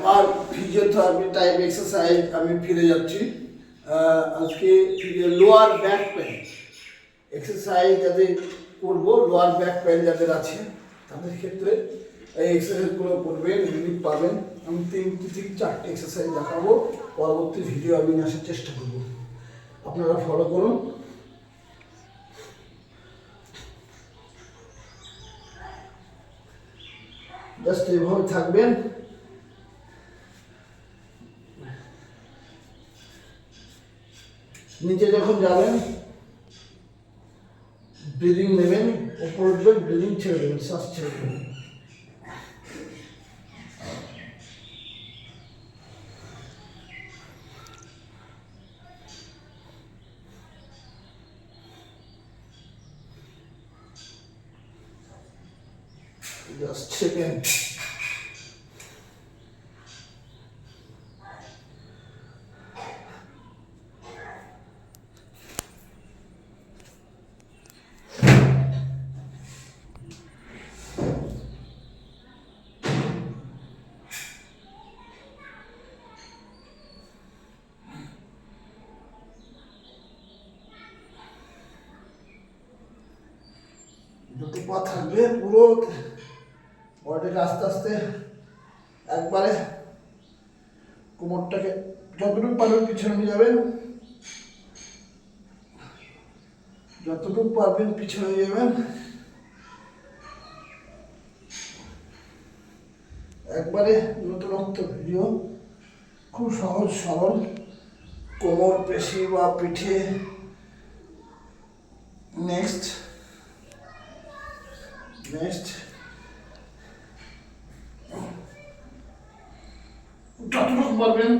আমার physiotherapy type exercise আমি ফিরে যাচ্ছি। আজকে লোয়ার ব্যাক পেন এক্সারসাইজ যাদের করবো, লোয়ার ব্যাক পেন যাদের আছে তাদের ক্ষেত্রে এই এক্সারসাইজগুলো করবেন, রিলিফ পাবেন। আমি 3 থেকে 4টে এক্সারসাইজ দেখাবো, পরবর্তী ভিডিও আমি নিয়ে আসার চেষ্টা করবো, আপনারা ফলো করুন। জাস্ট এইভাবে থাকবেন, নিচে যখন যাবেন ব্রিদিং নেবেন, উপর উঠবেন, ব্রিদিং ছেড়ে দেবেন, শ্বাস ছেড়ে দেবেন। Just second. দুটো পা থাকবে, পুরো বডিটা আস্তে আস্তে একবারে কোমরটাকে যতটুকু পারবেন পিছনে নিয়ে যাবেন, যতটুকু পারবেন পিছনে নিয়ে যাবেন, একবারে নতুনত্ব ভিডিও, খুব সহজ সরল, কোমর পেশি বা পিঠে। নেক্সট যতটুকু পারবেন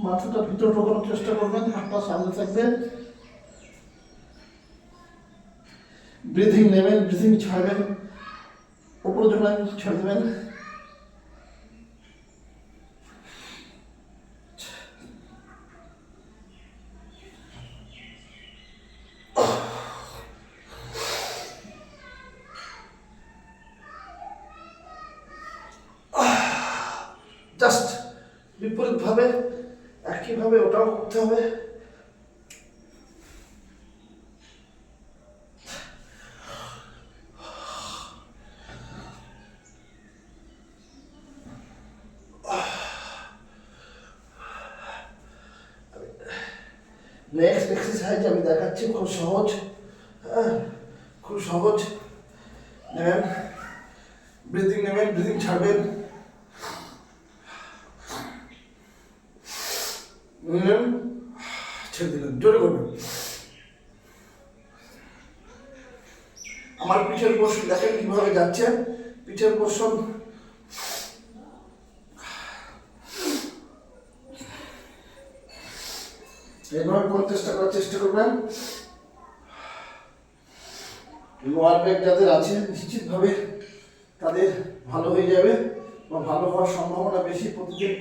মাথাটা ভিতর ঢোকানোর চেষ্টা করবেন, হাতটা সামনে থাকবে, ব্রিদিং নেবেন, ব্রিদিং ছাড়বেন, উপরে যাবেন, ছেড়ে দেবেন। জাস্ট বিপরীতভাবে একইভাবে ওটাও করতে হবে। নেক্সট এক্সারসাইজ আমি দেখাচ্ছি, খুব সহজ, খুব সহজ। নেবেন, ব্রিদিং নেবেন, ব্রিদিং ছাড়বেন, নিলেন, ছেড়ে দিলেন, জোরে করবেন। আমার পিঠের পোর্শন দেখেন কিভাবে যাচ্ছে, পিঠের পোর্শন এইভাবে করার চেষ্টা করবেন। লোয়ার ব্যাক যাদের আছে নিশ্চিতভাবে তাদের ভালো হয়ে যাবে বা ভালো হওয়ার সম্ভাবনা বেশি। প্রতিদিন